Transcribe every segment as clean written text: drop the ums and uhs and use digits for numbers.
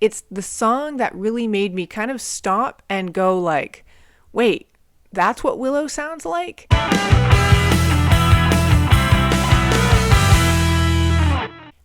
it's the song that really made me kind of stop and go like, wait, that's what Willow sounds like?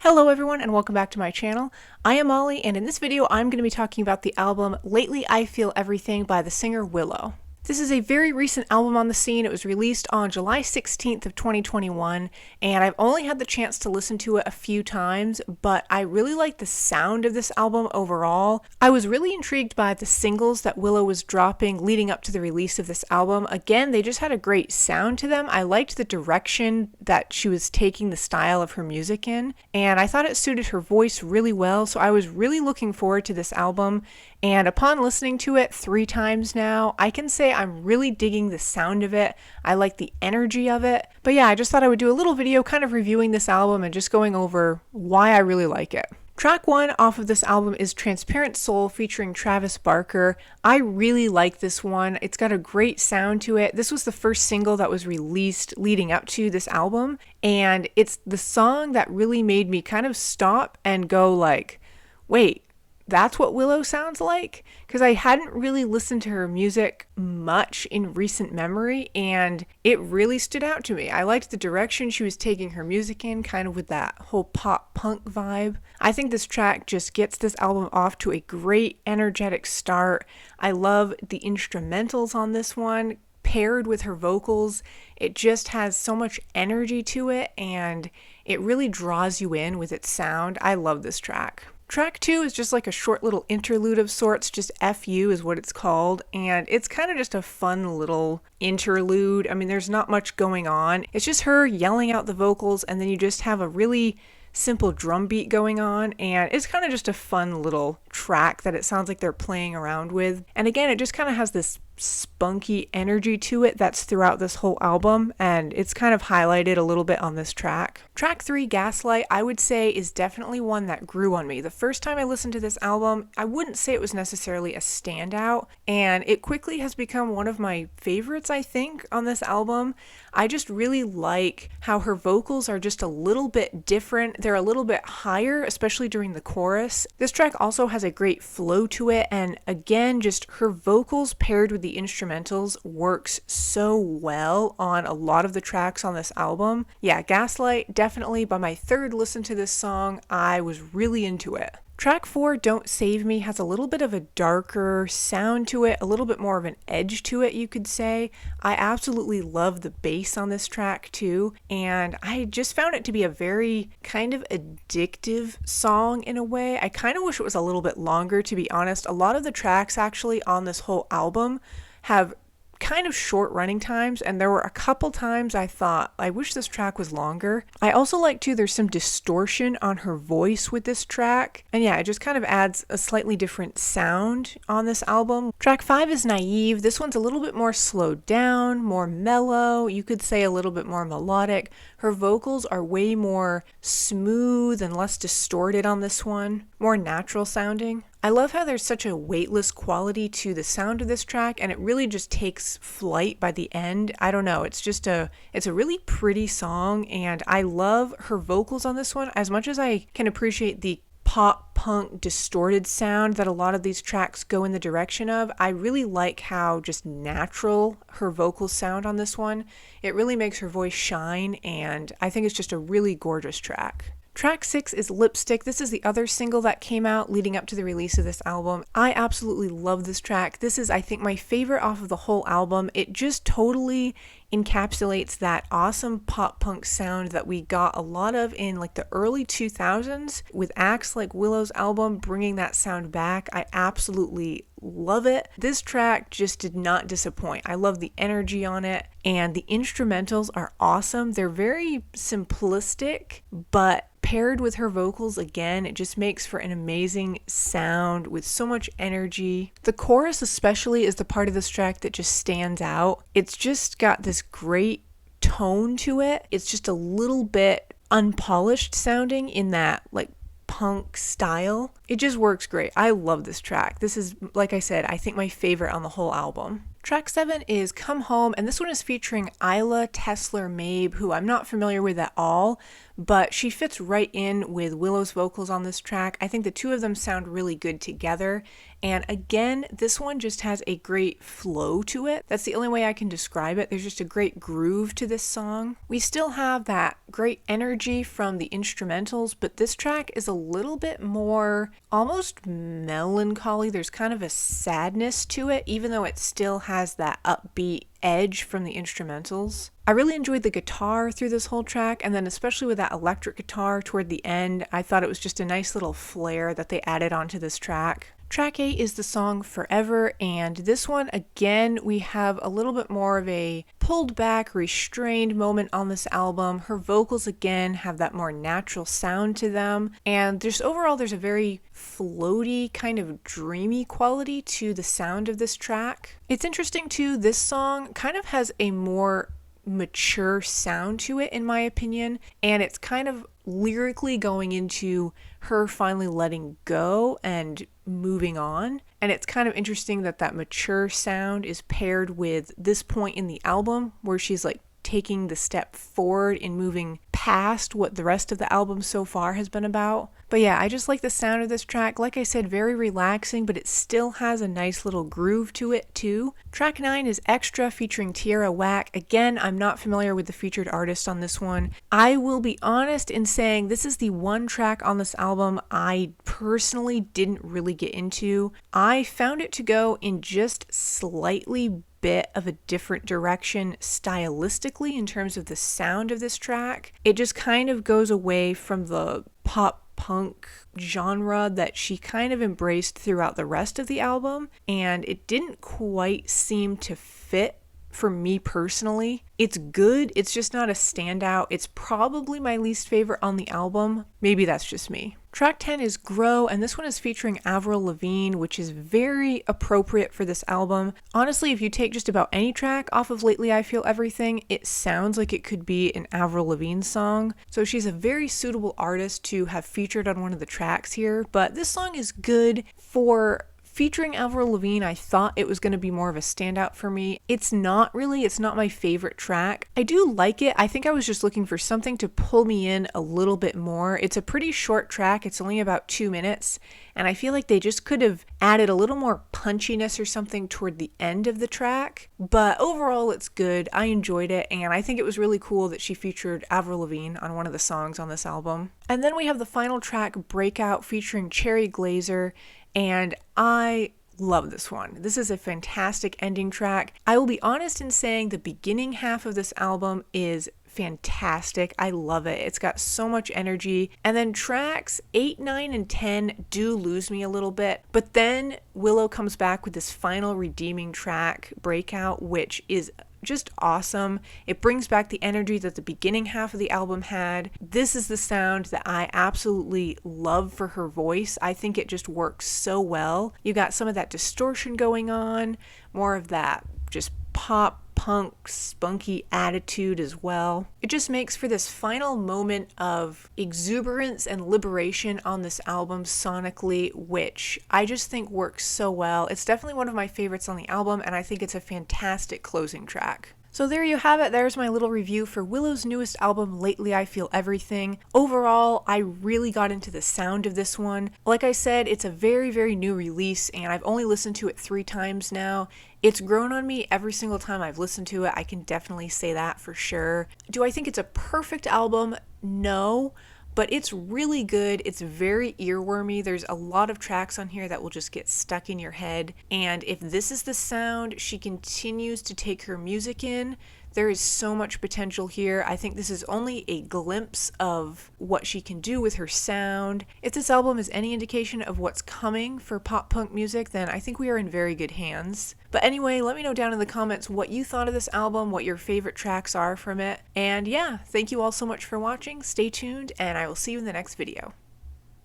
Hello everyone and welcome back to my channel. I am Molly, and in this video I'm going to be talking about the album Lately I Feel Everything by the singer Willow. This is a very recent album on the scene. It was released on July 16th of 2021, and I've only had the chance to listen to it a few times, but I really like the sound of this album overall. I was really intrigued by the singles that Willow was dropping leading up to the release of this album. Again, they just had a great sound to them. I liked the direction that she was taking the style of her music in, and I thought it suited her voice really well, so I was really looking forward to this album. And upon listening to it 3 times now, I can say I'm really digging the sound of it. I like the energy of it. But yeah, I just thought I would do a little video kind of reviewing this album and just going over why I really like it. Track 1 off of this album is Transparent Soul featuring Travis Barker. I really like this one. It's got a great sound to it. This was the first single that was released leading up to this album, and it's the song that really made me kind of stop and go like, wait, that's what Willow sounds like? Because I hadn't really listened to her music much in recent memory, and it really stood out to me. I liked the direction she was taking her music in, kind of with that whole pop punk vibe. I think this track just gets this album off to a great energetic start. I love the instrumentals on this one, paired with her vocals. It just has so much energy to it, and it really draws you in with its sound. I love this track. Track 2 is just like a short little interlude of sorts, just FU is what it's called, and it's kind of just a fun little interlude. I mean, there's not much going on. It's just her yelling out the vocals, and then you just have a really simple drum beat going on, and it's kind of just a fun little track that it sounds like they're playing around with. And again, it just kind of has this spunky energy to it that's throughout this whole album, and it's kind of highlighted a little bit on this track. Track 3, Gaslight, I would say is definitely one that grew on me. The first time I listened to this album, I wouldn't say it was necessarily a standout, and it quickly has become one of my favorites, I think, on this album. I just really like how her vocals are just a little bit different. They're a little bit higher, especially during the chorus. This track also has a great flow to it, and again, just her vocals paired with the instrumentals works so well on a lot of the tracks on this album. Yeah, Gaslight, definitely by my third listen to this song, I was really into it. Track 4, Don't Save Me, has a little bit of a darker sound to it, a little bit more of an edge to it, you could say. I absolutely love the bass on this track too, and I just found it to be a very kind of addictive song in a way. I kind of wish it was a little bit longer, to be honest. A lot of the tracks actually on this whole album have kind of short running times, and there were a couple times I thought, I wish this track was longer. I also like too, there's some distortion on her voice with this track, and yeah, it just kind of adds a slightly different sound on this album. Track 5 is Naive. This one's a little bit more slowed down, more mellow, you could say a little bit more melodic. Her vocals are way more smooth and less distorted on this one, more natural sounding. I love how there's such a weightless quality to the sound of this track, and it really just takes flight by the end. I don't know, it's a really pretty song, and I love her vocals on this one. As much as I can appreciate the pop punk distorted sound that a lot of these tracks go in the direction of, I really like how just natural her vocals sound on this one. It really makes her voice shine, and I think it's just a really gorgeous track. Track 6 is Lipstick. This is the other single that came out leading up to the release of this album. I absolutely love this track. This is, I think, my favorite off of the whole album. It just totally encapsulates that awesome pop punk sound that we got a lot of in like the early 2000s with acts like Willow's album bringing that sound back. I absolutely love it. This track just did not disappoint. I love the energy on it, and the instrumentals are awesome. They're very simplistic, but paired with her vocals, again, it just makes for an amazing sound with so much energy. The chorus especially is the part of this track that just stands out. It's just got this great tone to it. It's just a little bit unpolished sounding in that like punk style. It just works great. I love this track. This is, like I said, I think my favorite on the whole album. Track 7 is Come Home, and this one is featuring Isla Tesler-Mabe, who I'm not familiar with at all, but she fits right in with Willow's vocals on this track. I think the two of them sound really good together, and again, this one just has a great flow to it. That's the only way I can describe it. There's just a great groove to this song. We still have that great energy from the instrumentals, but this track is a little bit more almost melancholy. There's kind of a sadness to it, even though it still has that upbeat edge from the instrumentals. I really enjoyed the guitar through this whole track, and then especially with that electric guitar toward the end, I thought it was just a nice little flair that they added onto this track. Track 8 is the song Forever, and this one, again, we have a little bit more of a pulled back, restrained moment on this album. Her vocals, again, have that more natural sound to them, and just overall there's a very floaty, kind of dreamy quality to the sound of this track. It's interesting too, this song kind of has a more mature sound to it in my opinion, and it's kind of lyrically going into her finally letting go and moving on, and it's kind of interesting that that mature sound is paired with this point in the album where she's like taking the step forward in moving past what the rest of the album so far has been about. But yeah, I just like the sound of this track. Like I said, very relaxing, but it still has a nice little groove to it too. Track 9 is Extra featuring Tierra Whack. Again, I'm not familiar with the featured artist on this one. I will be honest in saying this is the one track on this album I personally didn't really get into. I found it to go in just slightly bit of a different direction stylistically in terms of the sound of this track. It just kind of goes away from the pop punk genre that she kind of embraced throughout the rest of the album, and it didn't quite seem to fit for me personally. It's good, it's just not a standout. It's probably my least favorite on the album. Maybe that's just me. Track 10 is Grow, and this one is featuring Avril Lavigne, which is very appropriate for this album. Honestly, if you take just about any track off of Lately I Feel Everything, it sounds like it could be an Avril Lavigne song. So she's a very suitable artist to have featured on one of the tracks here, but this song is good for featuring Avril Lavigne. I thought it was going to be more of a standout for me. It's not really. It's not my favorite track. I do like it. I think I was just looking for something to pull me in a little bit more. It's a pretty short track. It's only about 2 minutes, and I feel like they just could have added a little more punchiness or something toward the end of the track. But overall, it's good. I enjoyed it, and I think it was really cool that she featured Avril Lavigne on one of the songs on this album. And then we have the final track, Breakout, featuring Cherry Glazer, and I love this one. This is a fantastic ending track. I will be honest in saying the beginning half of this album is fantastic. I love it. It's got so much energy. And then tracks 8, 9, and 10 do lose me a little bit. But then Willow comes back with this final redeeming track, Breakout, which is just awesome. It brings back the energy that the beginning half of the album had. This is the sound that I absolutely love for her voice. I think it just works so well. You got some of that distortion going on, more of that just pop punk spunky attitude as well. It just makes for this final moment of exuberance and liberation on this album sonically, which I just think works so well. It's definitely one of my favorites on the album, and I think it's a fantastic closing track. So there you have it. There's my little review for Willow's newest album, Lately I Feel Everything. Overall, I really got into the sound of this one. Like I said, it's a very, very new release, and I've only listened to it 3 times now. It's grown on me every single time I've listened to it. I can definitely say that for sure. Do I think it's a perfect album? No. But it's really good. It's very earwormy. There's a lot of tracks on here that will just get stuck in your head. And if this is the sound she continues to take her music in, there is so much potential here. I think this is only a glimpse of what she can do with her sound. If this album is any indication of what's coming for pop punk music, then I think we are in very good hands. But anyway, let me know down in the comments what you thought of this album, what your favorite tracks are from it. And yeah, thank you all so much for watching. Stay tuned, and I will see you in the next video.